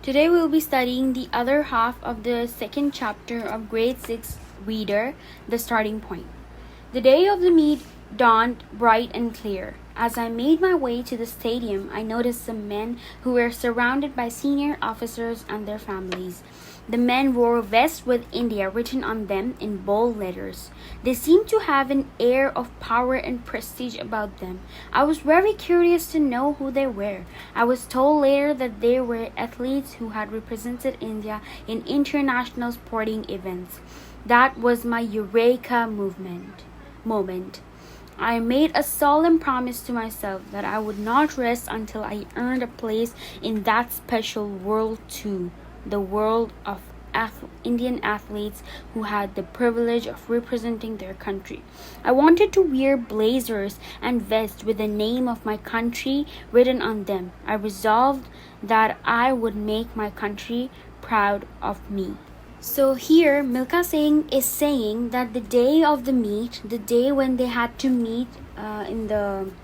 Today we will be studying the other half of the second chapter of grade 6 Reader, the starting point. The day of the meet dawned bright and clear. As I made my way to the stadium, I noticed some men who were surrounded by senior officers and their families. The men wore vests with India written on them in bold letters. They seemed to have an air of power and prestige about them. I was very curious to know who they were. I was told later that they were athletes who had represented India in international sporting events. That was my Eureka moment. I made a solemn promise to myself that I would not rest until I earned a place in that special world too, the world of Indian athletes who had the privilege of representing their country. I wanted to wear blazers and vests with the name of my country written on them. I resolved that I would make my country proud of me. So here Milka Singh is saying that the day of the meet, the day when they had to meet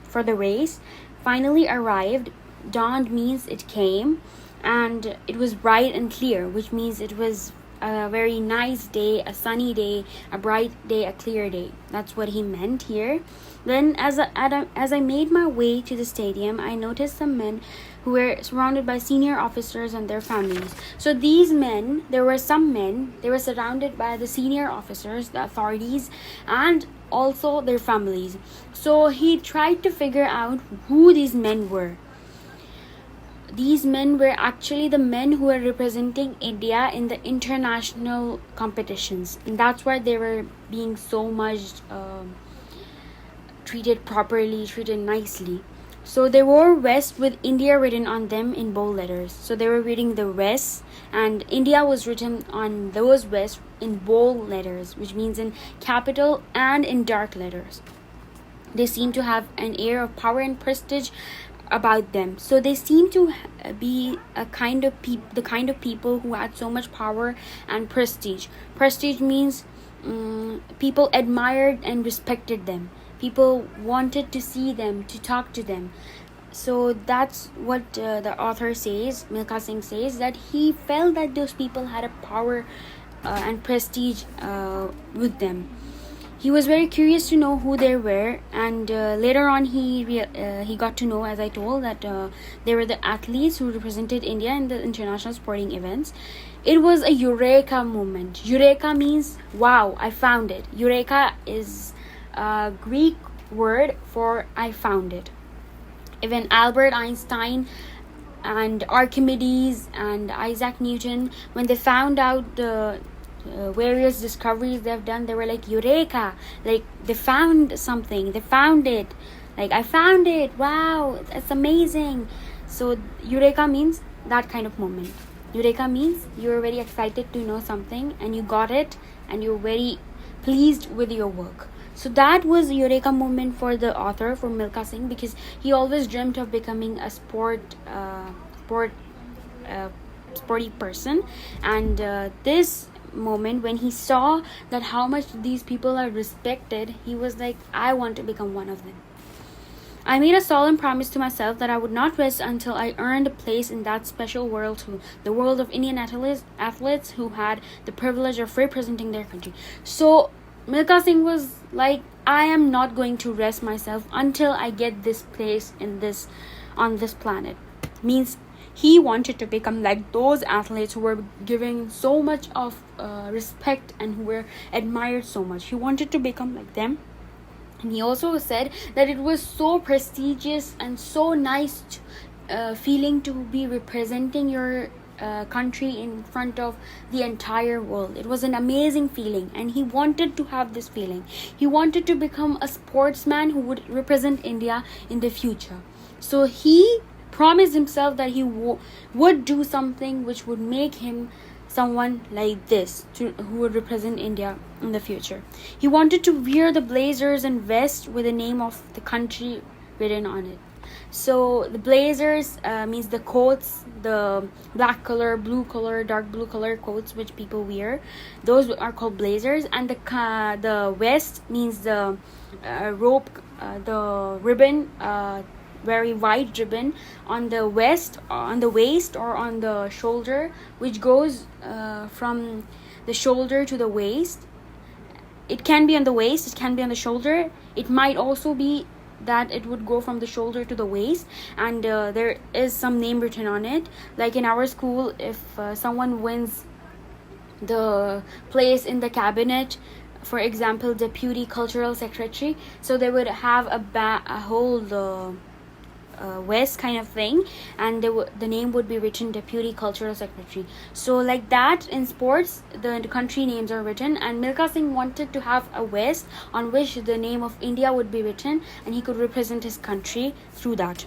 for the race, finally arrived. Dawned means it came, and it was bright and clear, which means it was a very nice day, a sunny day, a bright day, a clear day. That's what he meant here. Then as I made my way to the stadium, I noticed some men who were surrounded by senior officers and their families. So these men, there were some men, they were surrounded by the senior officers, the authorities, and also their families. So he tried to figure out who these men were. These men were actually the men who were representing India in the international competitions. And that's why they were being so much treated properly, treated nicely. So they wore vests with India written on them in bold letters. So they were reading the vests, and India was written on those vests in bold letters, which means in capital and in dark letters. They seem to have an air of power and prestige about them. So they seem to be the kind of people who had so much power and prestige. Prestige means people admired and respected them. People wanted to see them, to talk to them. So that's what the author says, Milka Singh says, that he felt that those people had a power and prestige with them. He was very curious to know who they were, and later on he got to know, as I told, that they were the athletes who represented India in the international sporting events. It was a Eureka moment. Eureka means, wow, I found it. Eureka is a Greek word for I found it. Even Albert Einstein and Archimedes and Isaac Newton, when they found out the various discoveries they've done, they were like, Eureka, like they found something, they found it, like I found it, wow, that's amazing. So Eureka means that kind of moment. Eureka means you're very excited to know something and you got it and you're very pleased with your work. So that was a Eureka moment for the author, for Milka Singh, because he always dreamt of becoming a sporty person. And this moment, when he saw that how much these people are respected, he was like, I want to become one of them. I made a solemn promise to myself that I would not rest until I earned a place in that special world too, the world of Indian athletes who had the privilege of representing their country. So Milka Singh was like, I am not going to rest myself until I get this place on this planet. Means he wanted to become like those athletes who were given so much of respect and who were admired so much. He wanted to become like them. And he also said that it was so prestigious and so nice feeling to be representing your country in front of the entire world. It was an amazing feeling, and he wanted to have this feeling. He wanted to become a sportsman who would represent India in the future. So he promised himself that he would do something which would make him someone like this, who would represent India in the future. He wanted to wear the blazers and vest with the name of the country written on it. So the blazers means the coats, the black color, blue color, dark blue color coats which people wear. Those are called blazers. And the vest means the rope, the ribbon very wide ribbon on the waist or on the shoulder, which goes from the shoulder to the waist. It can be on the waist, it can be on the shoulder. It might also be that it would go from the shoulder to the waist, and there is some name written on it. Like in our school, if someone wins the place in the cabinet, for example deputy cultural secretary, so they would have a whole vest kind of thing, and the name would be written deputy cultural secretary. So like that, in sports the country names are written, and Milkha Singh wanted to have a vest on which the name of India would be written, and he could represent his country through that.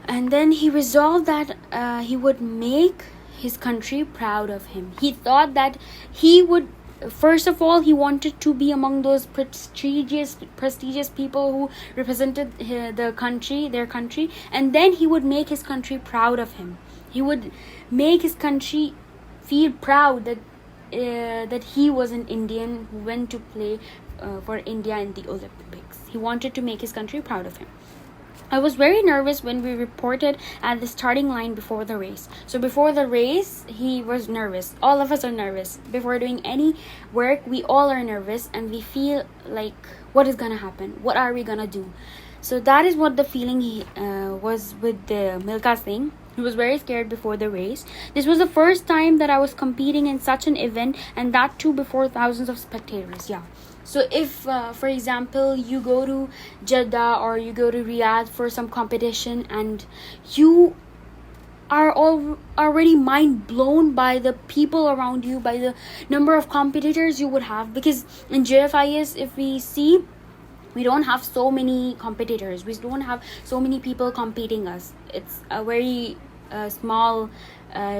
And then he resolved that he would make his country proud of him. He thought that he would, first of all, he wanted to be among those prestigious people who represented their country, and then he would make his country proud of him. He would make his country feel proud that he was an Indian who went to play for India in the Olympics. He wanted to make his country proud of him. I was very nervous when we reported at the starting line before the race. So before the race, he was nervous. All of us are nervous. Before doing any work, we all are nervous, and we feel like, what is gonna happen? What are we gonna do? So that is what the feeling was with the Milkha Singh. He was very scared before the race. This was the first time that I was competing in such an event, and that too before thousands of spectators. Yeah. So if, for example, you go to Jeddah or you go to Riyadh for some competition, and you are already mind blown by the people around you, by the number of competitors you would have, because in JFIS, if we see, we don't have so many competitors, we don't have so many people competing us. It's a very small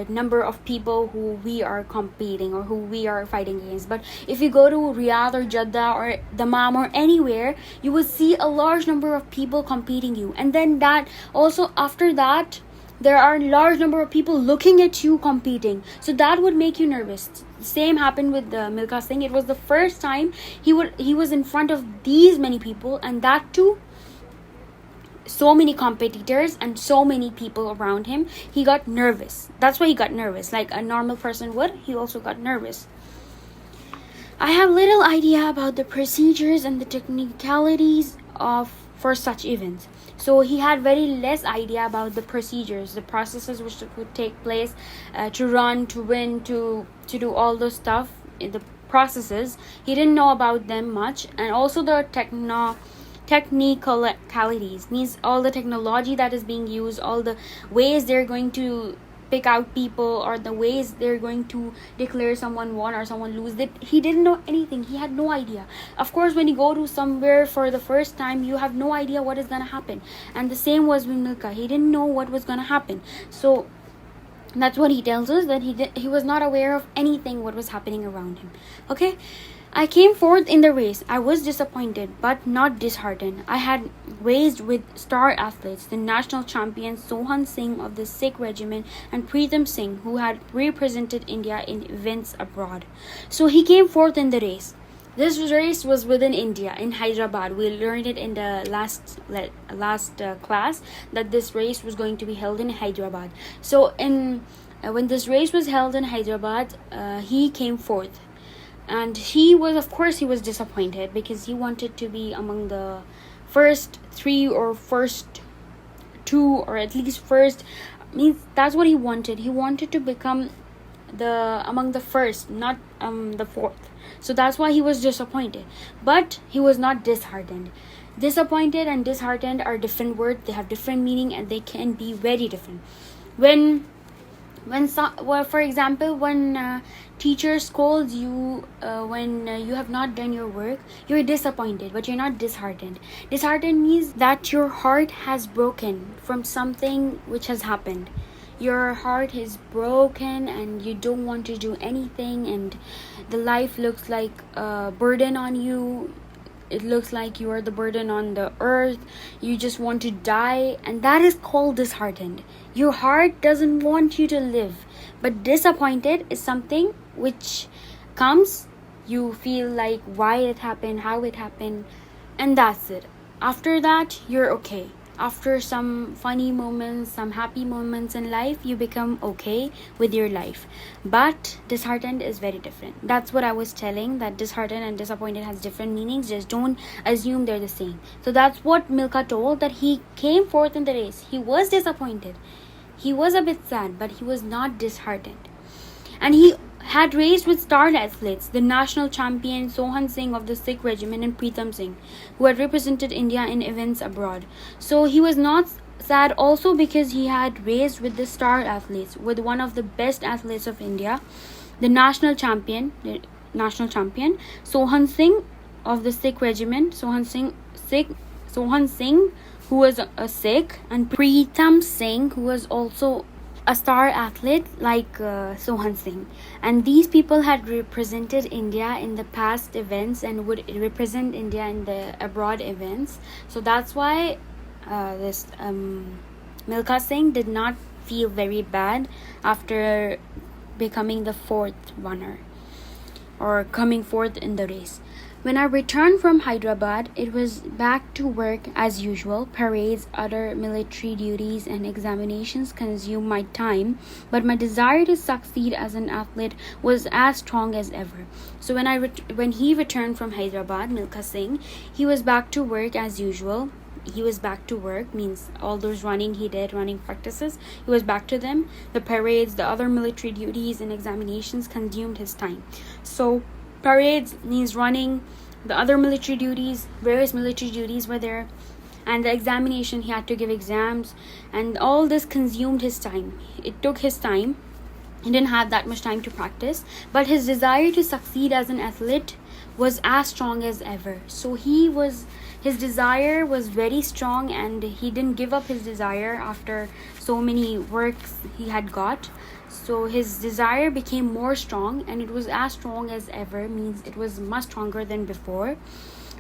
number of people who we are competing or who we are fighting against. But if you go to Riyadh or Jeddah or Dammam or anywhere, you will see a large number of people competing you, and then that also, after that, there are a large number of people looking at you competing. So that would make you nervous. Same happened with Milkha Singh. It was the first time he was in front of these many people, and that too so many competitors and so many people around him. He got nervous. That's why he got nervous, like a normal person would. He also got nervous. I have little idea about the procedures and the technicalities for such events. So he had very less idea about the procedures, the processes which would take place to run, to win, to do all those stuff. The processes, he didn't know about them much. And also the technicalities, means all the technology that is being used, all the ways they're going to pick out people, or the ways they're going to declare someone won or someone lose. That he didn't know anything. He had no idea. Of course, when you go to somewhere for the first time, you have no idea what is gonna happen. And the same was with Milkha. He didn't know what was gonna happen. So that's what he tells us, that he was not aware of anything what was happening around him. Okay. I came fourth in the race. I was disappointed but not disheartened. I had raced with star athletes, the national champions Sohan Singh of the Sikh regiment and Preetam Singh, who had represented India in events abroad. So he came fourth in the race. This race was within India, in Hyderabad. We learned it in the last class, that this race was going to be held in Hyderabad. So when this race was held in Hyderabad, he came fourth. And he was disappointed, because he wanted to be among the first three or first two, or at least first. Means that's what he wanted. He wanted to become among the first, not the fourth. So that's why he was disappointed. But he was not disheartened. Disappointed and disheartened are different words. They have different meaning, and they can be very different. For example, when teacher scolds you when you have not done your work, you're disappointed, but you're not disheartened. Disheartened means that your heart has broken from something which has happened. Your heart is broken and you don't want to do anything, and the life looks like a burden on you. It looks like you are the burden on the earth. You just want to die, and that is called disheartened. Your heart doesn't want you to live. But disappointed is something which comes, you feel like why it happened, how it happened, and that's it. After that, you're okay. after some funny moments, some happy moments in life, you become okay with your life. But disheartened is very different. That's what I was telling, that disheartened and disappointed has different meanings. Just don't assume they're the same. So that's what Milka told, that he came fourth in the race. He was disappointed. He was a bit sad, but he was not disheartened. And he had raced with star athletes, the national champion Sohan Singh of the Sikh regiment and Pritam Singh, who had represented India in events abroad. So he was not sad also because he had raced with the star athletes, with one of the best athletes of India, the national champion Sohan Singh of the Sikh regiment, Sohan Singh, who was a Sikh, and Pritam Singh, who was also a star athlete like Sohan Singh. And these people had represented India in the past events and would represent India in the abroad events. So that's why this Milka Singh did not feel very bad after becoming the fourth runner or coming fourth in the race. When I returned from Hyderabad, it was back to work as usual. Parades, other military duties, and examinations consumed my time, but my desire to succeed as an athlete was as strong as ever. So when he returned from Hyderabad, Milka Singh, he was back to work as usual. He was back to work means all those running practices, he was back to them. The parades, the other military duties, and examinations consumed his time. So parades means running, the other military duties, various military duties were there, and the examination, he had to give exams, and all this consumed his time. It took his time. He didn't have that much time to practice, but his desire to succeed as an athlete was as strong as ever. So his desire was very strong, and he didn't give up his desire after so many works he had got. So his desire became more strong, and it was as strong as ever, means it was much stronger than before.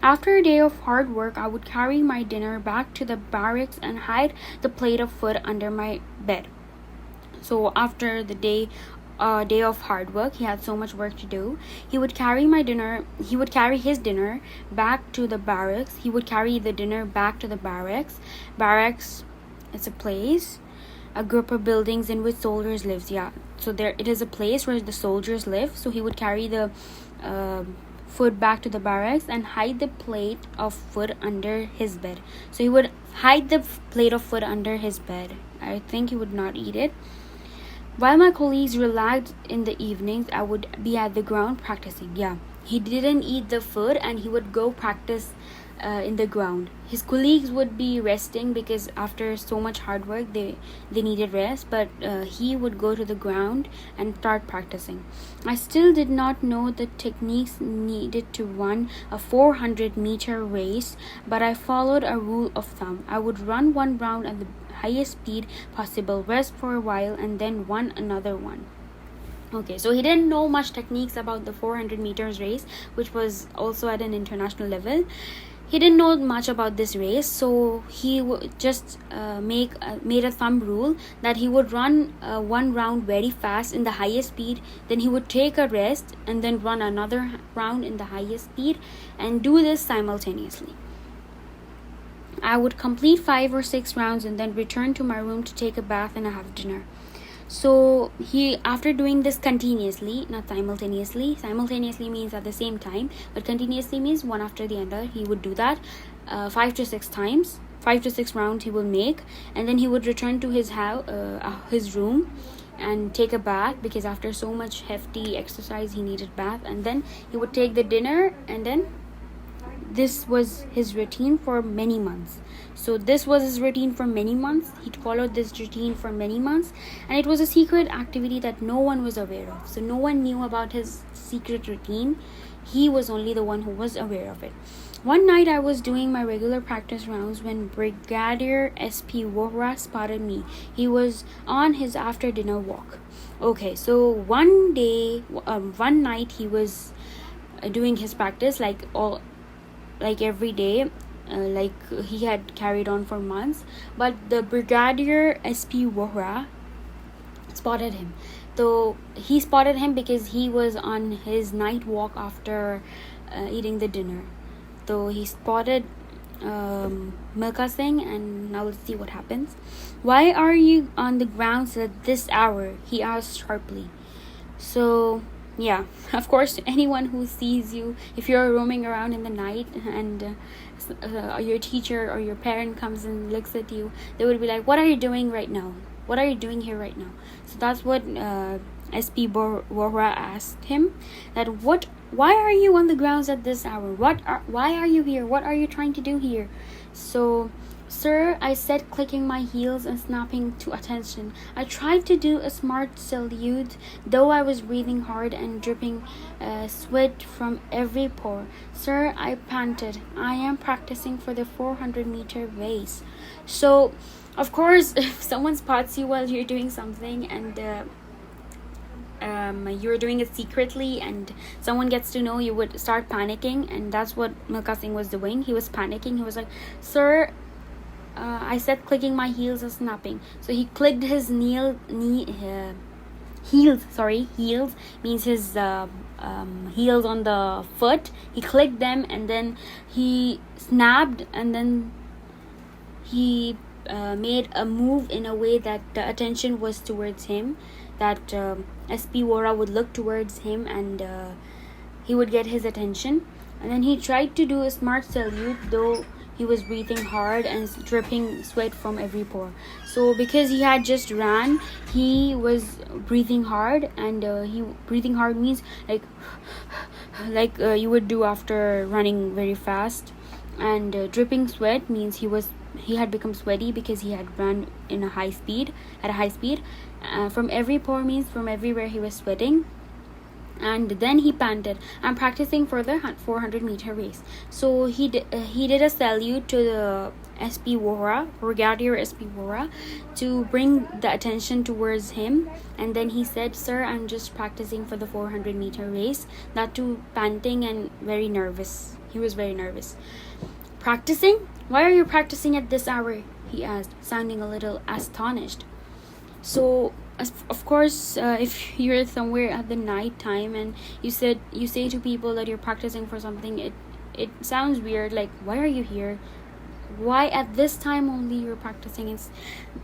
After a day of hard work, I would carry my dinner back to the barracks and hide the plate of food under my bed. So after the day of hard work, he had so much work to do. He would carry his dinner back to the barracks. Barracks, it's a place, a group of buildings in which soldiers lives. Yeah, so there it is a place where the soldiers live. So he would carry the food back to the barracks and hide the plate of food under his bed. So he would hide the plate of food under his bed. I think he would not eat it. While my colleagues relaxed in the evenings, I would be at the ground practicing. Yeah, he didn't eat the food, and he would go practice in the ground. His colleagues would be resting because after so much hard work, they needed rest, but he would go to the ground and start practicing. I still did not know the techniques needed to run a 400-meter race, but I followed a rule of thumb. I would run one round at the highest speed possible, rest for a while, and then run another one. Okay, so he didn't know much techniques about the 400 meters race, which was also at an international level. He didn't know much about this race, so he would just made a thumb rule that he would run one round very fast in the highest speed, then he would take a rest and then run another round in the highest speed, and do this simultaneously. I would complete 5 or 6 rounds and then return to my room to take a bath and have dinner. So he, after doing this continuously, not simultaneously means at the same time, but continuously means one after the other, he would do that 5 to 6 times. 5 to 6 rounds he will make, and then he would return to his room and take a bath, because after so much hefty exercise he needed bath, and then he would take the dinner, and then this was his routine for many months. So this was his routine for many months. He followed this routine for many months, and it was a secret activity that no one was aware of. So no one knew about his secret routine. He was only the one who was aware of it. One night I was doing my regular practice rounds when Brigadier SP Vohra spotted me. He was on his after dinner walk. Okay, so one night he was doing his practice like every day, like he had carried on for months, but the Brigadier SP Vohra spotted him. So he spotted him because he was on his night walk after eating the dinner. So he spotted Milka Singh, and now let's see what happens. Why are you on the grounds at this hour? He asked sharply. So, yeah, of course, anyone who sees you, if you're roaming around in the night and your teacher or your parent comes and looks at you, they would be like, what are you doing right now? What are you doing here right now? So that's what SP Bora asked him, that why are you on the grounds at this hour? Why are you here? What are you trying to do here? So, sir, I said, clicking my heels and snapping to attention. I tried to do a smart salute, though I was breathing hard and dripping sweat from every pore. Sir, I panted. I am practicing for the 400-meter race. So, of course, if someone spots you while you're doing something and you're doing it secretly and someone gets to know, you would start panicking, and that's what Milka Singh was doing. He was panicking. He was like, sir, I said, clicking my heels and snapping. So he clicked his heels means his heels on the foot. He clicked them and then he snapped, and then he made a move in a way that the attention was towards him, that SP Vora would look towards him and he would get his attention. And then he tried to do a smart salute, though he was breathing hard and dripping sweat from every pore. So because he had just ran, he was breathing hard, and breathing hard means like you would do after running very fast. And dripping sweat means he had become sweaty because he had run at a high speed. From every pore means from everywhere he was sweating. And then he panted, I'm practicing for the 400-meter race. So he did a salute to the SP Vora, Brigadier SP Vora, to bring the attention towards him. And then he said, sir, I'm just practicing for the 400-meter race. That too, panting and very nervous. He was very nervous. Practicing? Why are you practicing at this hour? He asked, sounding a little astonished. So, of course, if you're somewhere at the night time and you say to people that you're practicing for something, it sounds weird. Like, why are you here? Why at this time only you're practicing?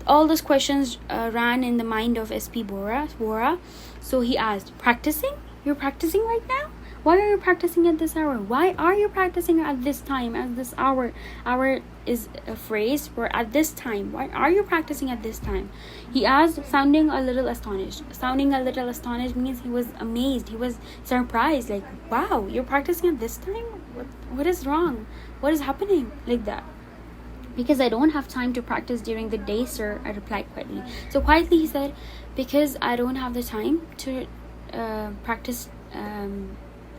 All those questions ran in the mind of SP Vora. So he asked, practicing? You're practicing right now? Why are you practicing at this hour? Why are you practicing at this time, at this hour? Hour is a phrase for at this time. Why are you practicing at this time? He asked, sounding a little astonished. Sounding a little astonished means he was amazed. He was surprised. Like, wow, you're practicing at this time? What is wrong? What is happening? Like that. Because I don't have time to practice during the day, sir, I replied quietly. So quietly he said, because I don't have the time to practice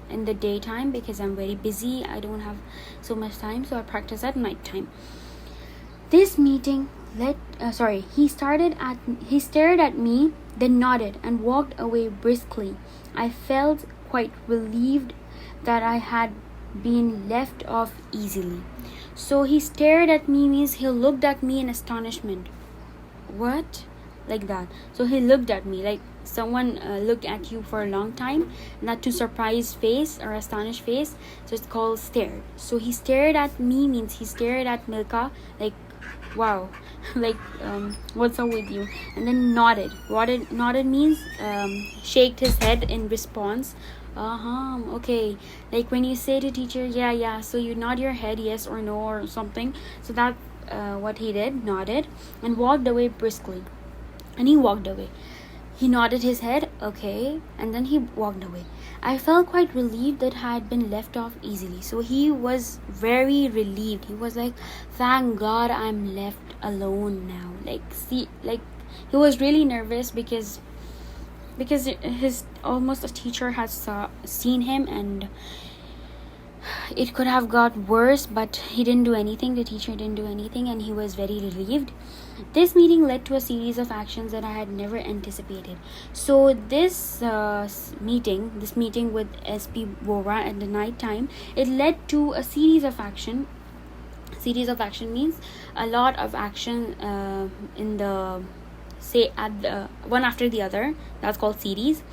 in the daytime because I'm very busy. I don't have so much time, so I practice at night time. This meeting he stared at me, then nodded and walked away briskly. I felt quite relieved that I had been left off easily. So he stared at me means he looked at me in astonishment. What? Like that. So he looked at me like someone looked at you for a long time, not to surprised face or astonished face. So it's called stared. So he stared at me means he stared at Milka like, wow, like what's up with you? And then nodded means shaked his head in response. Okay, like when you say to teacher, yeah, so you nod your head yes or no or something. So that what he did, nodded and walked away briskly. And he walked away. He nodded his head, okay, and then he walked away. I felt quite relieved that I had been left off easily. So he was very relieved. He was like, thank God I'm left alone now. He was really nervous because his almost a teacher has seen him, and it could have got worse, but he didn't do anything. The teacher didn't do anything, and he was very relieved. This meeting led to a series of actions that I had never anticipated. So this meeting with SP Vora at the night time, it led to a series of action. Series of action means a lot of action in the at the one after the other. That's called series.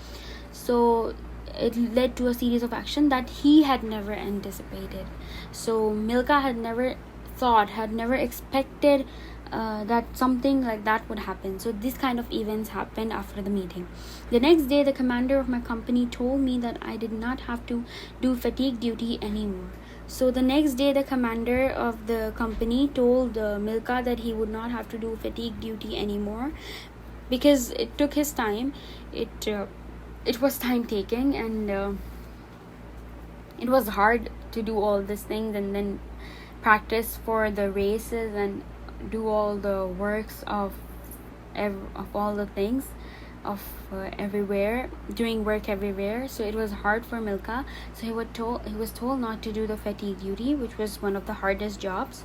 So it led to a series of action that he had never anticipated. So Milka had never thought, had never expected that something like that would happen. So these kind of events happened after the meeting. The next day, the commander of my company told me that I did not have to do fatigue duty anymore. So the next day, the commander of the company told Milka that he would not have to do fatigue duty anymore, because it took his time. It was time taking, and it was hard to do all these things and then practice for the races and do all the works of all the things of everywhere, doing work everywhere. So it was hard for Milka. So he was told not to do the fatigue duty, which was one of the hardest jobs.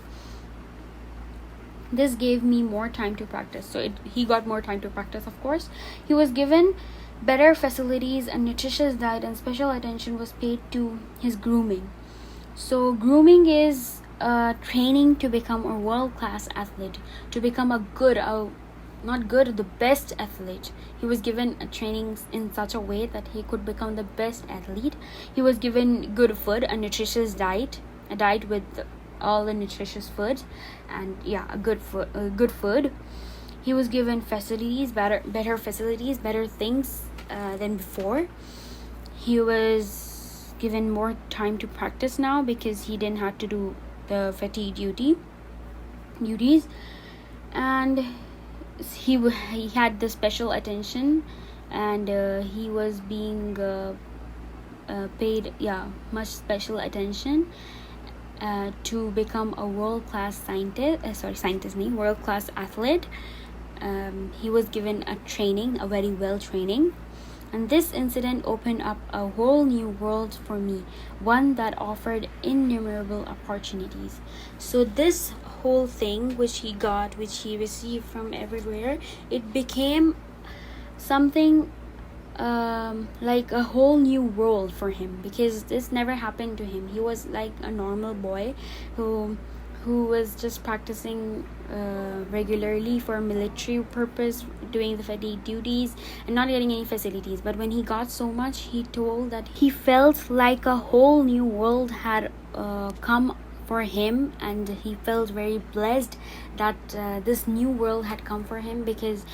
This gave me more time to practice. So he got more time to practice, of course. He was given better facilities and nutritious diet, and special attention was paid to his grooming. So grooming is training to become a world-class athlete, to become the best athlete. He was given a training in such a way that he could become the best athlete. He was given good food, a nutritious diet, a diet with all the nutritious food, and a good food. He was given facilities, better facilities, better things than before. He was given more time to practice now because he didn't have to do the fatigue duties, and he had the special attention, and he was being paid much special attention to become a world-class world-class athlete. He was given a very well training, and this incident opened up a whole new world for me, one that offered innumerable opportunities. So this whole thing which he received from everywhere, it became something like a whole new world for him, because this never happened to him. He was like a normal boy who was just practicing regularly for military purpose, doing the fatigue duties and not getting any facilities. But when he got so much, he told that he felt like a whole new world had come for him, and he felt very blessed that this new world had come for him, because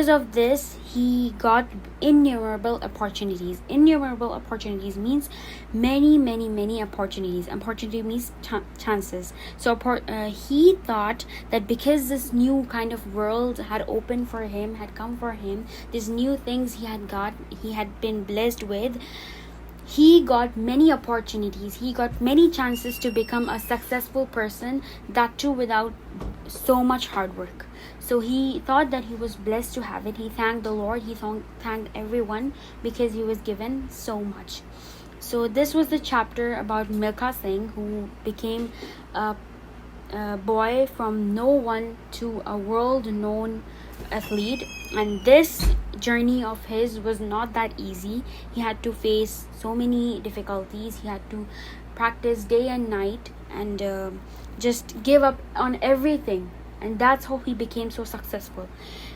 of this he got innumerable opportunities. Innumerable opportunities means many opportunities. Opportunity means chances. So he thought that because this new kind of world had opened for him, had come for him, these new things he had been blessed with, he got many opportunities, he got many chances to become a successful person, that too without so much hard work. So he thought that he was blessed to have it. He thanked the Lord, he thanked everyone, because he was given so much. So this was the chapter about Milka Singh, who became a boy from no one to a world-known athlete. And this journey of his was not that easy. He had to face so many difficulties. He had to practice day and night, and just give up on everything, and that's how he became so successful.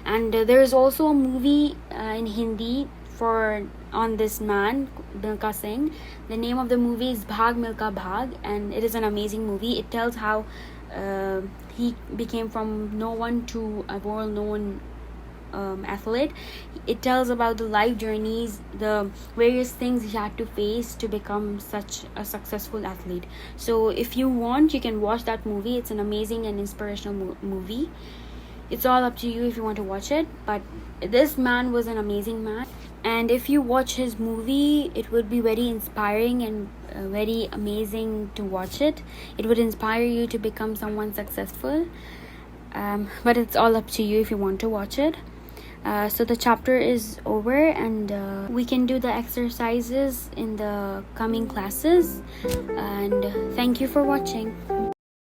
And there is also a movie in Hindi on this man, Milka Singh. The name of the movie is Bhag Milka Bhag, and it is an amazing movie. It tells how he became from no one to a world-known athlete. It tells about the life journeys, the various things he had to face to become such a successful athlete. So if you want, you can watch that movie. It's an amazing and inspirational movie. It's all up to you if you want to watch it, but this man was an amazing man, and if you watch his movie, it would be very inspiring and very amazing to watch it. It would inspire you to become someone successful, but it's all up to you if you want to watch it. So the chapter is over, and we can do the exercises in the coming classes, and thank you for watching.